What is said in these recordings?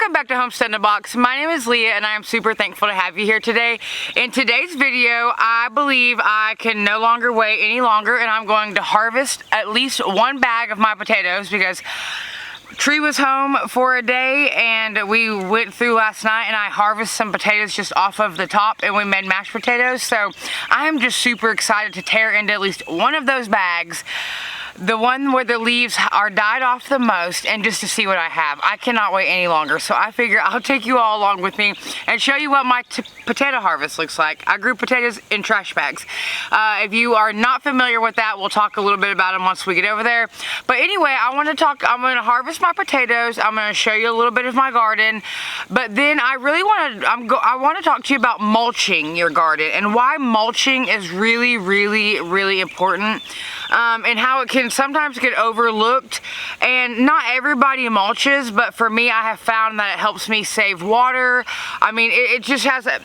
Welcome back to Homestead in a Box. My name is Leah and I am super thankful to have you here today. In today's video, I believe I can no longer wait any longer and I'm going to harvest at least one bag of my potatoes because Tree was home for a day and we went through last night and I harvested some potatoes just off of the top and we made mashed potatoes. So I am just super excited to tear into at least one of those bags. The one where the leaves are died off the most, and just to see what I have. I cannot wait any longer, so I figure I'll take you all along with me and show you what my potato harvest looks like. I grew potatoes in trash bags. If you are not familiar with that, we'll talk a little bit about them once we get over there. But anyway, I'm going to harvest my potatoes. I'm going to show you a little bit of my garden, but then I really want to talk to you about mulching your garden and why mulching is really, really, really important, and how it can sometimes get overlooked. And not everybody mulches, but for me, I have found that it helps me save water. I mean, it just has a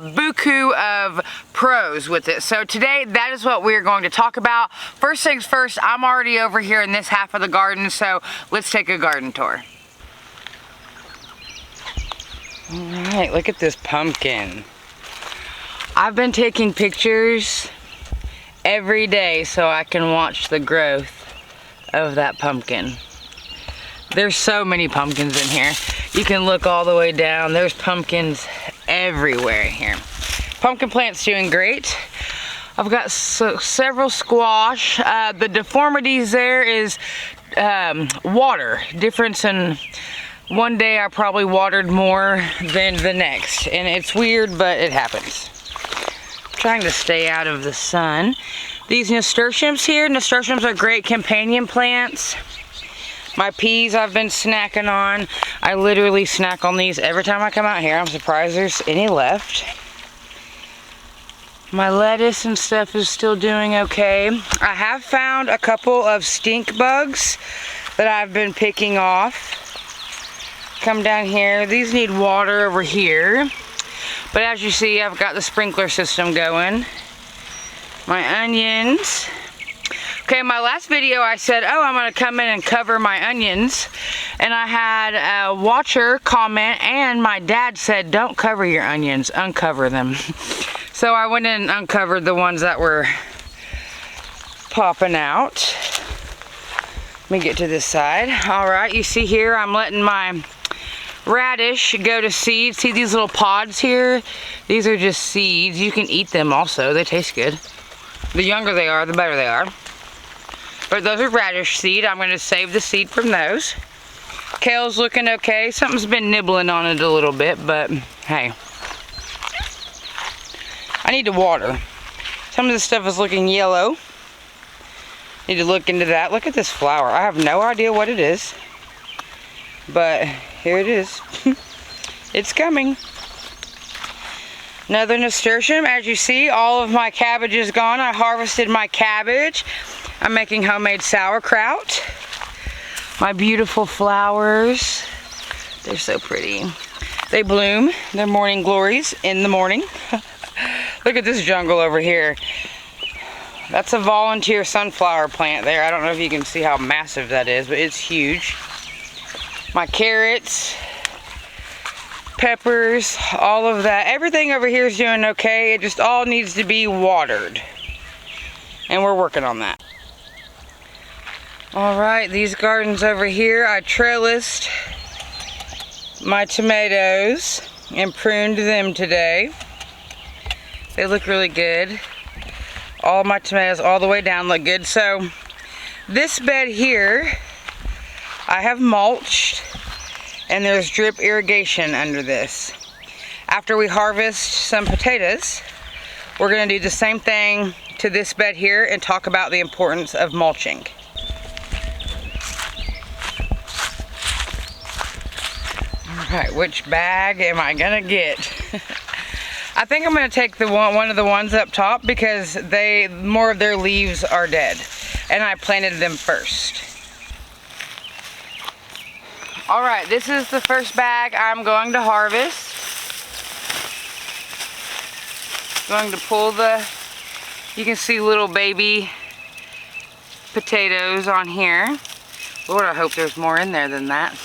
buku of pros with it. So today, that is what we're going to talk about. First things first, I'm already over here in this half of the garden, so let's take a garden tour. All right, look at this pumpkin. I've been taking pictures every day so I can watch the growth of that pumpkin. There's so many pumpkins in here. You can look all the way down. There's pumpkins everywhere in here. Pumpkin plant's doing great. I've got several squash. The deformities there is water. Difference in one day I probably watered more than the next. And it's weird, but it happens. Trying to stay out of the sun. These nasturtiums here, nasturtiums are great companion plants. My peas I've been snacking on. I literally snack on these every time I come out here. I'm surprised there's any left. My lettuce and stuff is still doing okay. I have found a couple of stink bugs that I've been picking off. Come down here. These need water over here. But as you see, I've got the sprinkler system going. My onions. Okay, my last video I said, oh, I'm gonna come in and cover my onions. And I had a watcher comment and my dad said, don't cover your onions, uncover them. So I went in and uncovered the ones that were popping out. Let me get to this side. All right, you see here, I'm letting my radish go to seed. See these little pods here? These are just seeds. You can eat them also. They taste good. The younger they are, the better they are. But those are radish seed. I'm going to save the seed from those. Kale's looking okay. Something's been nibbling on it a little bit, but hey. I need to water. Some of this stuff is looking yellow. Need to look into that. Look at this flower. I have no idea what it is. But here it is. It's coming. Another nasturtium. As you see, all of my cabbage is gone. I harvested my cabbage. I'm making homemade sauerkraut. My beautiful flowers. They're so pretty. They bloom. They're morning glories in the morning. Look at this jungle over here. That's a volunteer sunflower plant there. I don't know if you can see how massive that is, but it's huge. My carrots, peppers, all of that. Everything over here is doing okay. It just all needs to be watered. And we're working on that. Alright, these gardens over here, I trellised my tomatoes and pruned them today. They look really good. All my tomatoes all the way down look good. So this bed here, I have mulched, and there's drip irrigation under this. After we harvest some potatoes, we're going to do the same thing to this bed here and talk about the importance of mulching. Alright, which bag am I going to get? I think I'm going to take one of the ones up top because more of their leaves are dead. And I planted them first. Alright, this is the first bag I'm going to harvest. I'm going to pull you can see little baby potatoes on here. Lord, I hope there's more in there than that.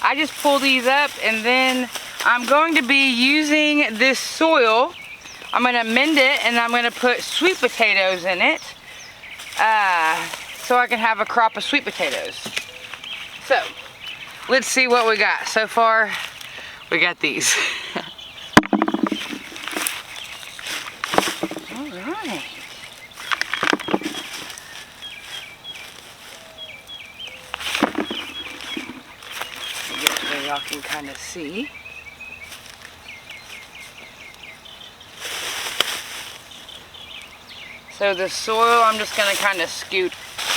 I just pull these up, and then I'm going to be using this soil. I'm going to mend it, and I'm going to put sweet potatoes in it so I can have a crop of sweet potatoes. So let's see what we got. So far, we got these. All right. Y'all can kind of see. So the soil, I'm just going to kind of scoot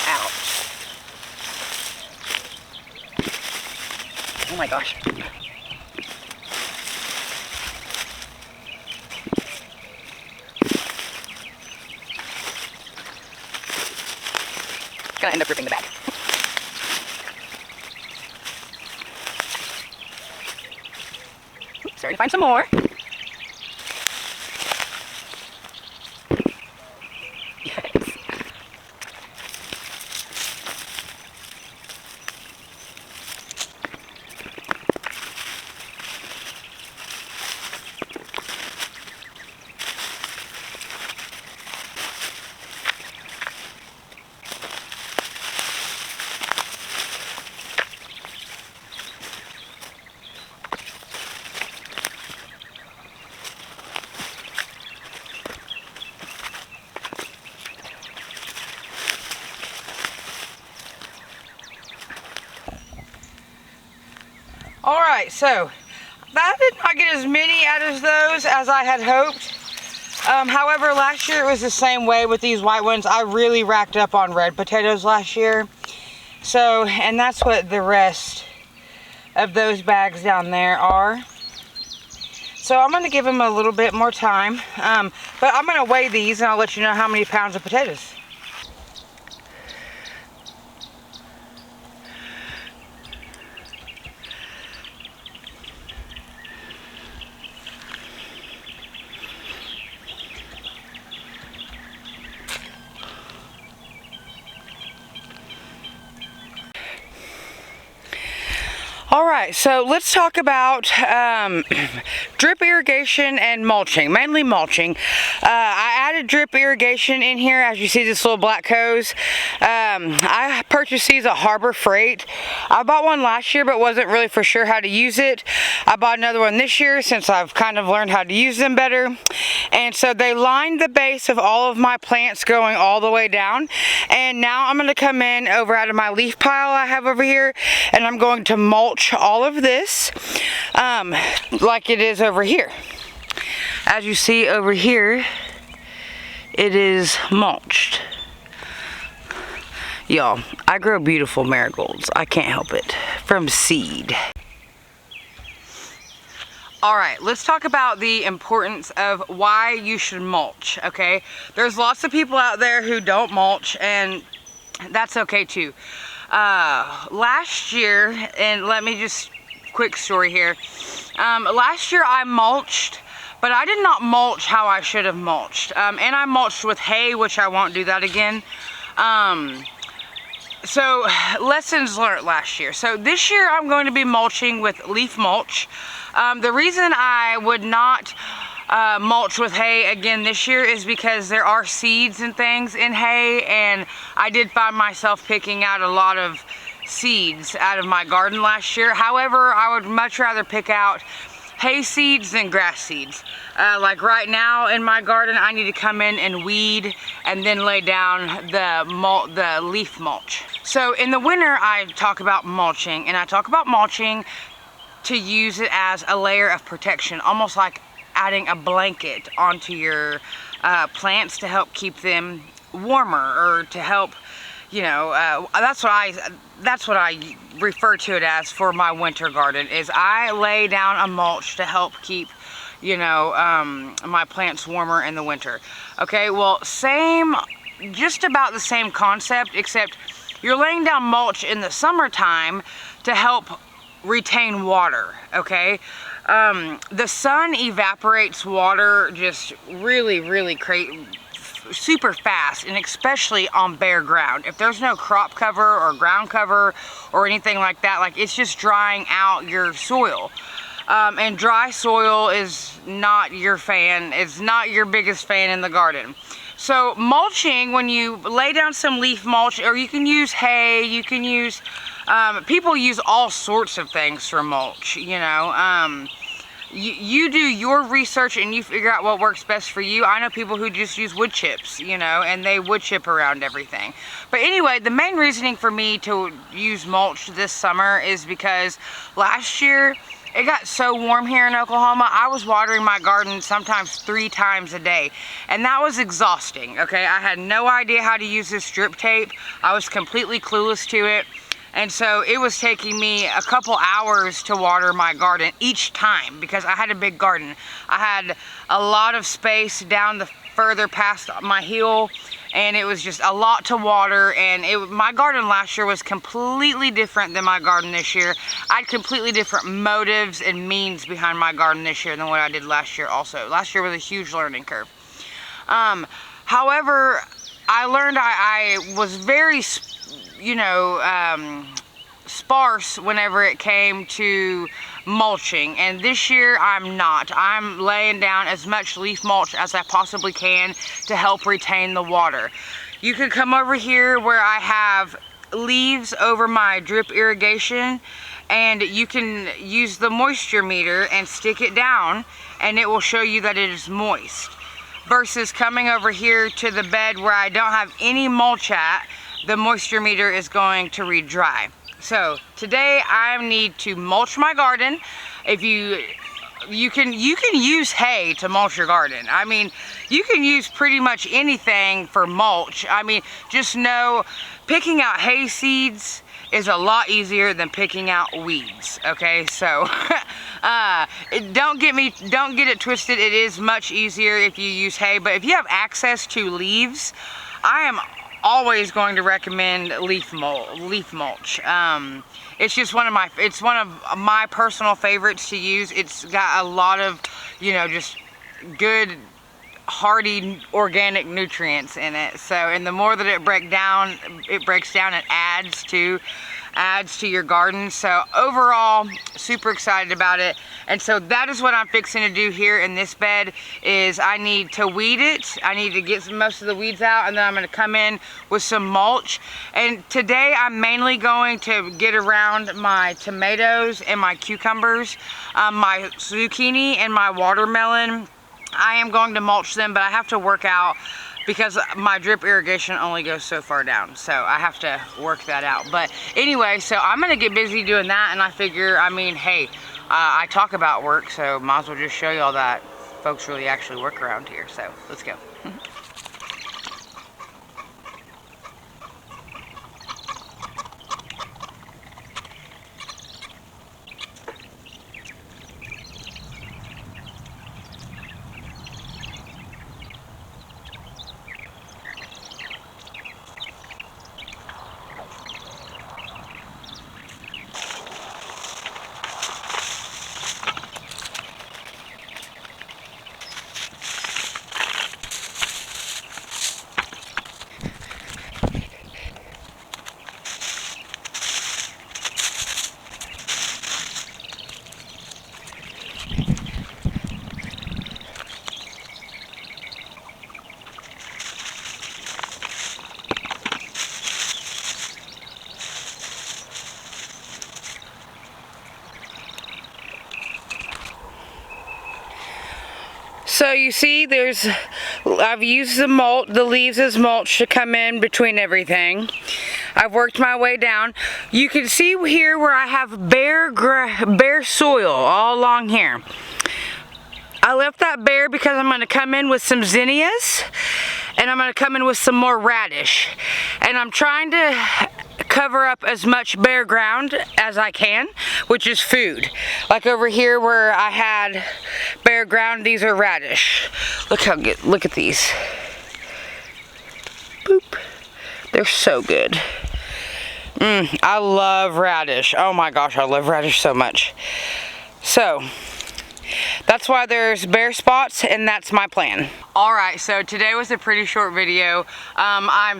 out. Oh my gosh. It's going to end up ripping the bag. Starting to find some more. Yes. All right, so I did not get as many out of those as I had hoped. However, last year it was the same way with these white ones. I really racked up on red potatoes last year. So, and that's what the rest of those bags down there are. So I'm gonna give them a little bit more time. But I'm gonna weigh these and I'll let you know how many pounds of potatoes. All right, so let's talk about drip irrigation and mulching, mainly mulching. I added drip irrigation in here, as you see this little black hose. I purchased these at Harbor Freight. I bought one last year but wasn't really for sure how to use it. I bought another one this year since I've kind of learned how to use them better. And so they lined the base of all of my plants going all the way down. And now I'm going to come in over out of my leaf pile I have over here, and I'm going to mulch all of this like it is over here. As you see over here, it is mulched. Y'all, I grow beautiful marigolds. I can't help it. From seed. All right, let's talk about the importance of why you should mulch, okay? There's lots of people out there who don't mulch, and that's okay too. Last year, and let me just, quick story here. Last year I mulched, but I did not mulch how I should have mulched. And I mulched with hay, which I won't do that again. So lessons learned last year. So this year I'm going to be mulching with leaf mulch. The reason I would not mulch with hay again this year is because there are seeds and things in hay, and I did find myself picking out a lot of seeds out of my garden last year. However, I would much rather pick out hay seeds than grass seeds. Like right now in my garden, I need to come in and weed and then lay down the leaf mulch. So in the winter, I talk about mulching, and I talk about mulching to use it as a layer of protection, almost like adding a blanket onto your plants to help keep them warmer, or to help, you know, that's what I refer to it as for my winter garden, is I lay down a mulch to help keep, you know, my plants warmer in the winter. Okay, well, just about the same concept, except you're laying down mulch in the summertime to help retain water, okay? The sun evaporates water just really super fast, and especially on bare ground. If there's no crop cover or ground cover or anything like that, like it's just drying out your soil. And dry soil is not your fan. It's not your biggest fan in the garden. So mulching, when you lay down some leaf mulch, or you can use hay, you can use, people use all sorts of things for mulch, you know. You do your research and you figure out what works best for you. I know people who just use wood chips, you know, and they wood chip around everything. But anyway, the main reasoning for me to use mulch this summer is because last year, it got so warm here in Oklahoma, I was watering my garden sometimes 3 times a day. And that was exhausting, okay? I had no idea how to use this drip tape. I was completely clueless to it. And so it was taking me a couple hours to water my garden each time because I had a big garden. I had a lot of space down the further past my hill, and it was just a lot to water. And my garden last year was completely different than my garden this year. I had completely different motives and means behind my garden this year than what I did last year also. Last year was a huge learning curve. However, I learned I was very, you know, sparse whenever it came to mulching, and this year I'm not. I'm laying down as much leaf mulch as I possibly can to help retain the water. You can come over here where I have leaves over my drip irrigation, and you can use the moisture meter and stick it down and it will show you that it is moist, versus coming over here to the bed where I don't have any mulch at. The moisture meter is going to read dry. So today I need to mulch my garden. If you can use hay to mulch your garden. I mean, you can use pretty much anything for mulch. I mean, just know picking out hay seeds is a lot easier than picking out weeds, okay? So don't get it twisted. It is much easier if you use hay, but if you have access to leaves, I am always going to recommend leaf mulch. It's just one of my personal favorites to use. It's got a lot of, you know, just good hearty organic nutrients in it. So, and the more that it breaks down, it adds to your garden. So overall, super excited about it. And so that is what I'm fixing to do here in this bed. Is I need to weed it. I need to get most of the weeds out, and then I'm going to come in with some mulch. And today I'm mainly going to get around my tomatoes and my cucumbers, my zucchini and my watermelon. I am going to mulch them, but I have to work out because my drip irrigation only goes so far down. So I have to work that out. But anyway, so I'm gonna get busy doing that, and I figure, I mean, hey, I talk about work, so might as well just show y'all that folks really actually work around here. So let's go. So you see, I've used the leaves as mulch to come in between everything. I've worked my way down. You can see here where I have bare soil all along here. I left that bare because I'm going to come in with some zinnias, and I'm going to come in with some more radish. And I'm trying to cover up as much bare ground as I can, which is food. Like over here where I had bare ground, these are radish. Look how good, look at these. Boop. They're so good. I love radish. Oh my gosh, I love radish so much. So, That's why there's bare spots, and that's my plan. Alright, so today was a pretty short video. I am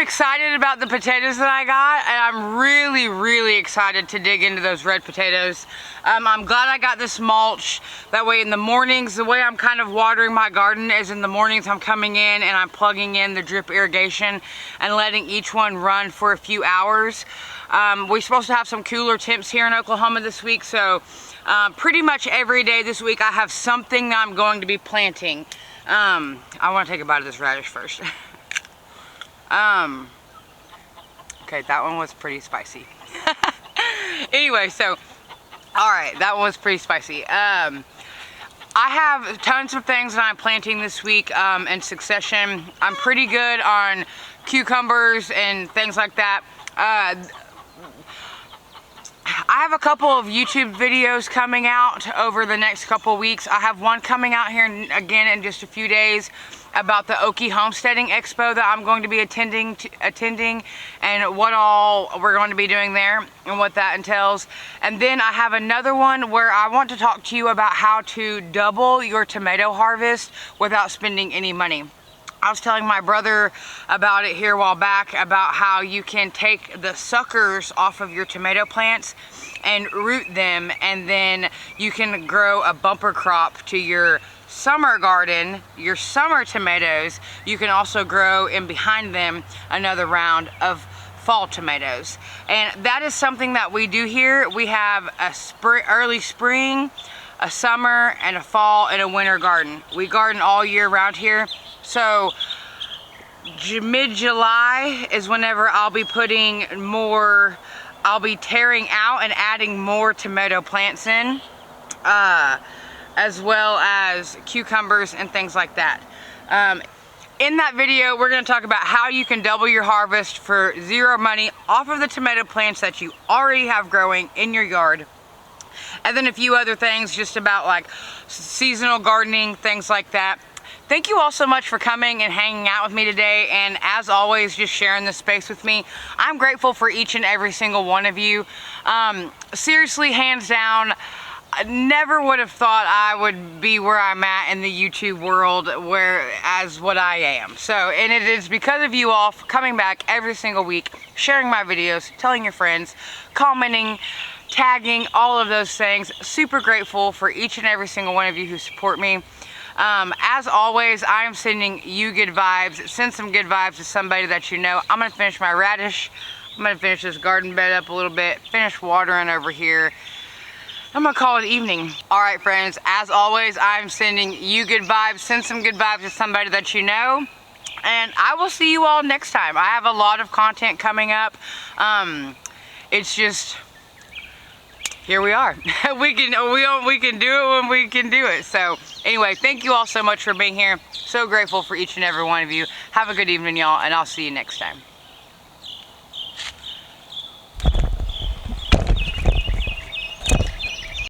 excited about the potatoes that I got, and I'm really excited to dig into those red potatoes. I'm glad I got this mulch. That way in the mornings, the way I'm kind of watering my garden is in the mornings I'm coming in and I'm plugging in the drip irrigation and letting each one run for a few hours. We're supposed to have some cooler temps here in Oklahoma this week, so pretty much every day this week I have something that I'm going to be planting. I want to take a bite of this radish first. Okay, that one was pretty spicy. Anyway, so, alright, that one was pretty spicy. I have tons of things that I'm planting this week in succession. I'm pretty good on cucumbers and things like that. I have a couple of YouTube videos coming out over the next couple of weeks. I have one coming out here again in just a few days about the Okie Homesteading Expo that I'm going to be attending and what all we're going to be doing there and what that entails. And then I have another one where I want to talk to you about how to double your tomato harvest without spending any money. I was telling my brother about it here a while back about how you can take the suckers off of your tomato plants and root them, and then you can grow a bumper crop to your summer garden, your summer tomatoes. You can also grow in behind them another round of fall tomatoes. And that is something that we do here. We have a early spring, a summer, and a fall, and a winter garden. We garden all year round here. So mid-July is whenever I'll be putting more, I'll be tearing out and adding more tomato plants in, as well as cucumbers and things like that. In that video, we're going to talk about how you can double your harvest for zero money off of the tomato plants that you already have growing in your yard. And then a few other things just about like seasonal gardening, things like that. Thank you all so much for coming and hanging out with me today, and as always, just sharing this space with me. I'm grateful for each and every single one of you. Seriously, hands down, I never would have thought I would be where I'm at in the YouTube world as what I am. So, and it is because of you all for coming back every single week, sharing my videos, telling your friends, commenting, tagging, all of those things. Super grateful for each and every single one of you who support me. As always, I am sending you good vibes. Send some good vibes to somebody that you know. I'm going to finish my radish. I'm going to finish this garden bed up a little bit. Finish watering over here. I'm going to call it evening. Alright friends, as always, I'm sending you good vibes. Send some good vibes to somebody that you know. And I will see you all next time. I have a lot of content coming up. It's just... here we are. we can do it when we can do it. So anyway, thank you all so much for being here. So grateful for each and every one of you. Have a good evening, y'all, and I'll see you next time.